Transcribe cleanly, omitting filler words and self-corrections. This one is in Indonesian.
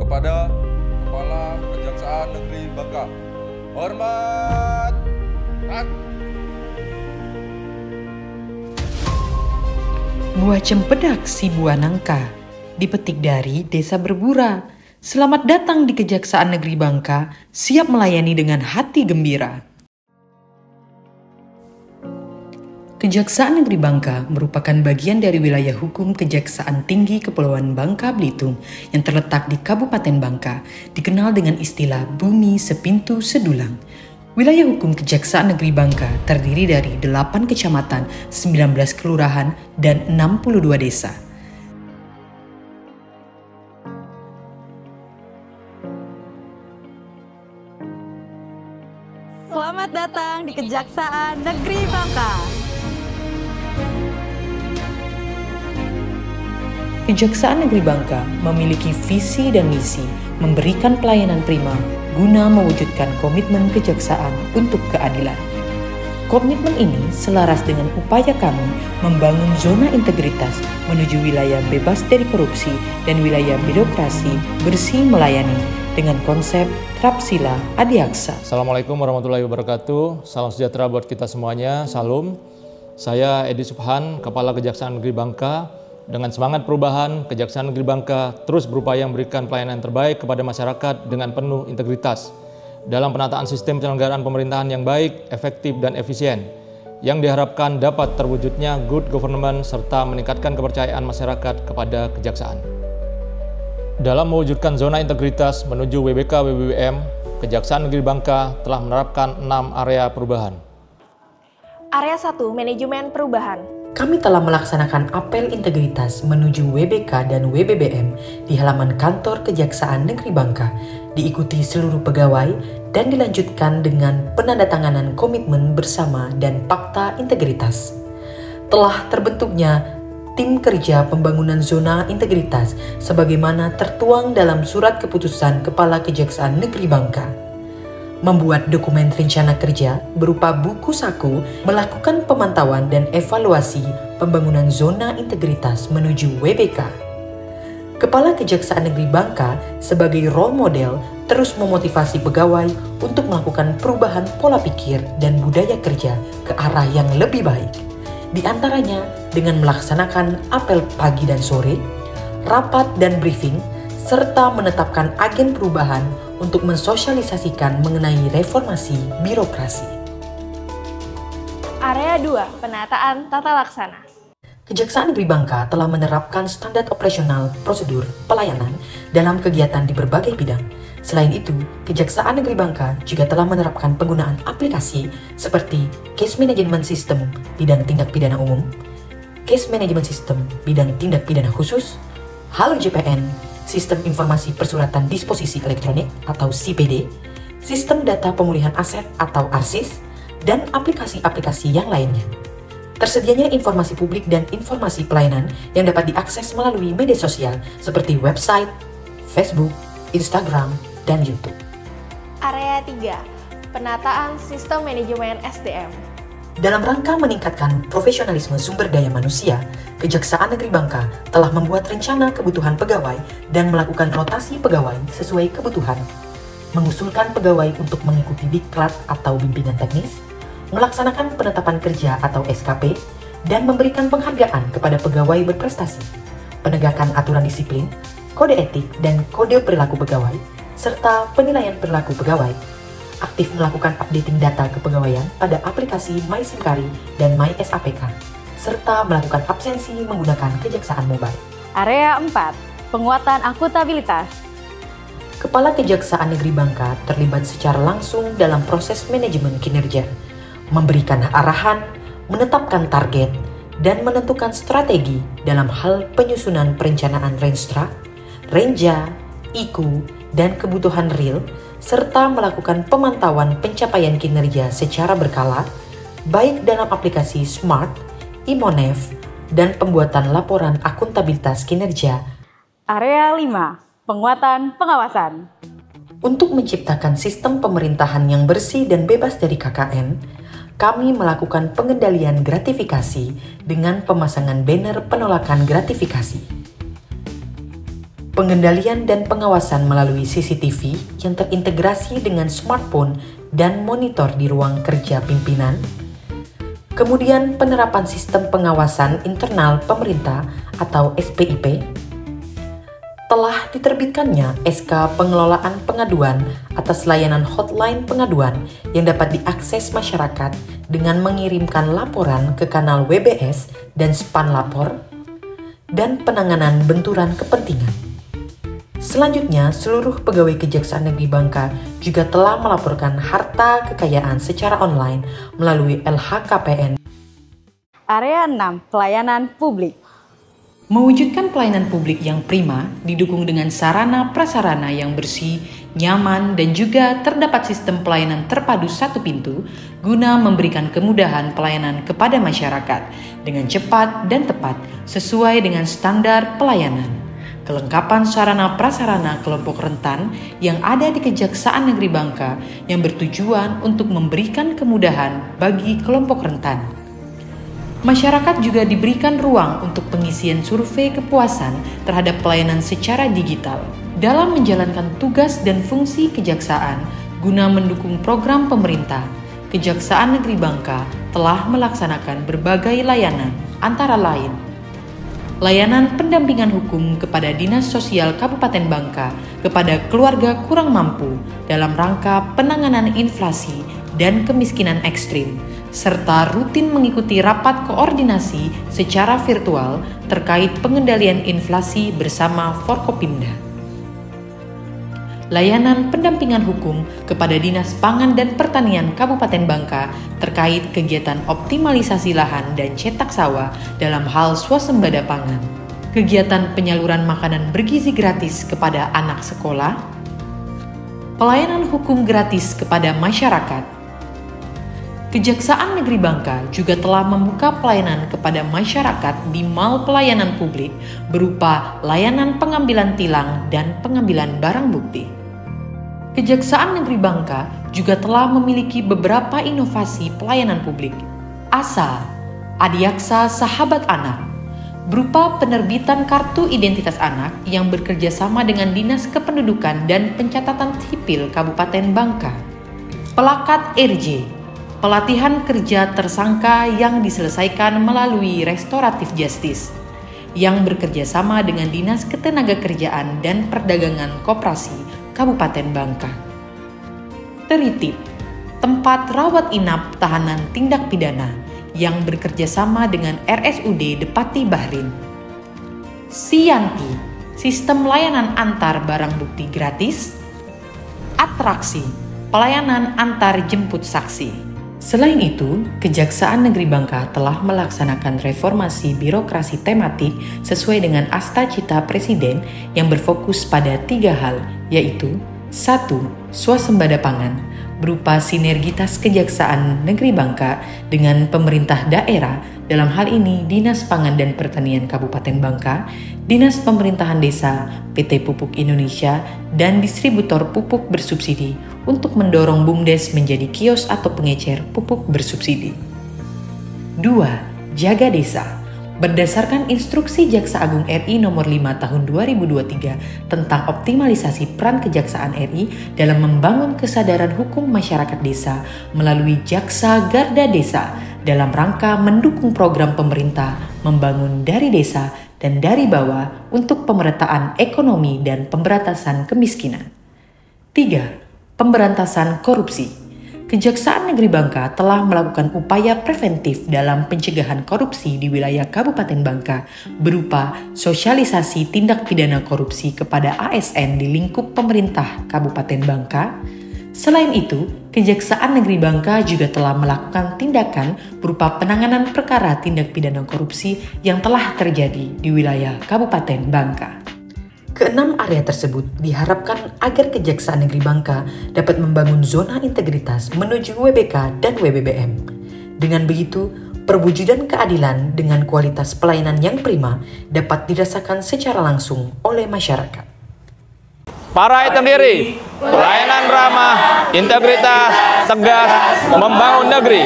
kepada Kepala Kejaksaan Negeri Bangka. Hormat. Buah cempedak si buah nangka, dipetik dari Desa Berbura. Selamat datang di Kejaksaan Negeri Bangka, siap melayani dengan hati gembira. Kejaksaan Negeri Bangka merupakan bagian dari wilayah hukum Kejaksaan Tinggi Kepulauan Bangka Belitung yang terletak di Kabupaten Bangka, dikenal dengan istilah Bumi Sepintu Sedulang. Wilayah hukum Kejaksaan Negeri Bangka terdiri dari 8 kecamatan, 19 kelurahan, dan 62 desa. Selamat datang di Kejaksaan Negeri Bangka. Kejaksaan Negeri Bangka memiliki visi dan misi memberikan pelayanan prima guna mewujudkan komitmen kejaksaan untuk keadilan. Komitmen ini selaras dengan upaya kami membangun zona integritas menuju wilayah bebas dari korupsi dan wilayah birokrasi bersih melayani dengan konsep Trapsila Adiaksa. Assalamualaikum warahmatullahi wabarakatuh. Salam sejahtera buat kita semuanya. Salam. Saya Edi Subhan, Kepala Kejaksaan Negeri Bangka. Dengan semangat perubahan, Kejaksaan Negeri Bangka terus berupaya memberikan pelayanan terbaik kepada masyarakat dengan penuh integritas dalam penataan sistem penyelenggaraan pemerintahan yang baik, efektif, dan efisien, yang diharapkan dapat terwujudnya good government serta meningkatkan kepercayaan masyarakat kepada Kejaksaan. Dalam mewujudkan zona integritas menuju WBK WBWM, Kejaksaan Negeri Bangka telah menerapkan 6 area perubahan. Area 1, Manajemen Perubahan. Kami telah melaksanakan apel integritas menuju WBK dan WBBM di halaman kantor Kejaksaan Negeri Bangka, diikuti seluruh pegawai dan dilanjutkan dengan penandatanganan komitmen bersama dan fakta integritas. Telah terbentuknya tim kerja pembangunan zona integritas sebagaimana tertuang dalam surat keputusan Kepala Kejaksaan Negeri Bangka. Membuat dokumen rencana kerja berupa buku saku, melakukan pemantauan dan evaluasi pembangunan zona integritas menuju WBK. Kepala Kejaksaan Negeri Bangka sebagai role model terus memotivasi pegawai untuk melakukan perubahan pola pikir dan budaya kerja ke arah yang lebih baik. Di antaranya dengan melaksanakan apel pagi dan sore, rapat dan briefing, serta menetapkan agen perubahan untuk mensosialisasikan mengenai reformasi birokrasi. Area 2, Penataan Tata Laksana. Kejaksaan Negeri Bangka telah menerapkan standar operasional prosedur pelayanan dalam kegiatan di berbagai bidang. Selain itu, Kejaksaan Negeri Bangka juga telah menerapkan penggunaan aplikasi seperti Case Management System bidang tindak pidana umum, Case Management System bidang tindak pidana khusus, Halo JPN, Sistem Informasi Persuratan Disposisi Elektronik atau CPD, Sistem Data Pemulihan Aset atau ARSIS, dan aplikasi-aplikasi yang lainnya. Tersedianya informasi publik dan informasi pelayanan yang dapat diakses melalui media sosial seperti website, Facebook, Instagram, dan YouTube. Area 3, Penataan Sistem Manajemen SDM. Dalam rangka meningkatkan profesionalisme sumber daya manusia, Kejaksaan Negeri Bangka telah membuat rencana kebutuhan pegawai dan melakukan rotasi pegawai sesuai kebutuhan, mengusulkan pegawai untuk mengikuti diklat atau bimbingan teknis, melaksanakan penetapan kerja atau SKP, dan memberikan penghargaan kepada pegawai berprestasi, penegakan aturan disiplin, kode etik dan kode perilaku pegawai, serta penilaian perilaku pegawai, aktif melakukan updating data kepegawaian pada aplikasi MySimkari dan MySAPK, serta melakukan absensi menggunakan Kejaksaan Mobile. Area 4, Penguatan Akuntabilitas. Kepala Kejaksaan Negeri Bangka terlibat secara langsung dalam proses manajemen kinerja, memberikan arahan, menetapkan target, dan menentukan strategi dalam hal penyusunan perencanaan Renstra, Renja, IKU, dan kebutuhan real, serta melakukan pemantauan pencapaian kinerja secara berkala, baik dalam aplikasi Smart, Imonev, dan pembuatan laporan akuntabilitas kinerja. Area 5, Penguatan Pengawasan. Untuk menciptakan sistem pemerintahan yang bersih dan bebas dari KKN, kami melakukan pengendalian gratifikasi dengan pemasangan banner penolakan gratifikasi. pengendalian dan pengawasan melalui CCTV yang terintegrasi dengan smartphone dan monitor di ruang kerja pimpinan. Kemudian penerapan sistem pengawasan internal pemerintah atau SPIP. Telah diterbitkannya SK Pengelolaan Pengaduan atas layanan hotline pengaduan yang dapat diakses masyarakat dengan mengirimkan laporan ke kanal WBS dan SPAN lapor, dan penanganan benturan kepentingan. Selanjutnya, seluruh pegawai Kejaksaan Negeri Bangka juga telah melaporkan harta kekayaan secara online melalui LHKPN. Area 6, pelayanan publik. Mewujudkan pelayanan publik yang prima, didukung dengan sarana prasarana yang bersih, nyaman, dan juga terdapat sistem pelayanan terpadu satu pintu, guna memberikan kemudahan pelayanan kepada masyarakat dengan cepat dan tepat sesuai dengan standar pelayanan. Kelengkapan sarana prasarana kelompok rentan yang ada di Kejaksaan Negeri Bangka yang bertujuan untuk memberikan kemudahan bagi kelompok rentan. Masyarakat juga diberikan ruang untuk pengisian survei kepuasan terhadap pelayanan secara digital dalam menjalankan tugas dan fungsi kejaksaan guna mendukung program pemerintah. Kejaksaan Negeri Bangka telah melaksanakan berbagai layanan, antara lain layanan pendampingan hukum kepada Dinas Sosial Kabupaten Bangka kepada keluarga kurang mampu dalam rangka penanganan inflasi dan kemiskinan ekstrim, serta rutin mengikuti rapat koordinasi secara virtual terkait pengendalian inflasi bersama Forkopimda. Layanan pendampingan hukum kepada Dinas Pangan dan Pertanian Kabupaten Bangka terkait kegiatan optimalisasi lahan dan cetak sawah dalam hal swasembada pangan. Kegiatan penyaluran makanan bergizi gratis kepada anak sekolah. Pelayanan hukum gratis kepada masyarakat. Kejaksaan Negeri Bangka juga telah membuka pelayanan kepada masyarakat di mal pelayanan publik berupa layanan pengambilan tilang dan pengambilan barang bukti. Kejaksaan Negeri Bangka juga telah memiliki beberapa inovasi pelayanan publik. ASA, Adiaksa Sahabat Anak, berupa penerbitan kartu identitas anak yang bekerja sama dengan Dinas Kependudukan dan Pencatatan Sipil Kabupaten Bangka. Pelakat RJ, pelatihan kerja tersangka yang diselesaikan melalui Restoratif Justice, yang bekerja sama dengan Dinas Ketenagakerjaan dan Perdagangan Koperasi Kabupaten Bangka. Teritip, tempat rawat inap tahanan tindak pidana yang bekerja sama dengan RSUD Depati Bahrin. Sianti, sistem layanan antar barang bukti gratis. Atraksi, pelayanan antar jemput saksi. Selain itu, Kejaksaan Negeri Bangka telah melaksanakan reformasi birokrasi tematik sesuai dengan Asta-Cita Presiden yang berfokus pada 3 hal, yaitu 1. Swasembada pangan, berupa sinergitas Kejaksaan Negeri Bangka dengan pemerintah daerah, dalam hal ini Dinas Pangan dan Pertanian Kabupaten Bangka, Dinas Pemerintahan Desa, PT Pupuk Indonesia, dan distributor pupuk bersubsidi untuk mendorong BUMDes menjadi kios atau pengecer pupuk bersubsidi. 2. Jaga desa. Berdasarkan instruksi Jaksa Agung RI nomor 5 tahun 2023 tentang optimalisasi peran Kejaksaan RI dalam membangun kesadaran hukum masyarakat desa melalui Jaksa Garda Desa dalam rangka mendukung program pemerintah membangun dari desa dan dari bawah untuk pemerataan ekonomi dan pemberantasan kemiskinan. 3. Pemberantasan korupsi. Kejaksaan Negeri Bangka telah melakukan upaya preventif dalam pencegahan korupsi di wilayah Kabupaten Bangka berupa sosialisasi tindak pidana korupsi kepada ASN di lingkup pemerintah Kabupaten Bangka. Selain itu, Kejaksaan Negeri Bangka juga telah melakukan tindakan berupa penanganan perkara tindak pidana korupsi yang telah terjadi di wilayah Kabupaten Bangka. Keenam area tersebut diharapkan agar Kejaksaan Negeri Bangka dapat membangun zona integritas menuju WBK dan WBBM. Dengan begitu, perwujudan keadilan dengan kualitas pelayanan yang prima dapat dirasakan secara langsung oleh masyarakat. Para hitam diri, pelayanan ramah, integritas, tegas, membangun negeri.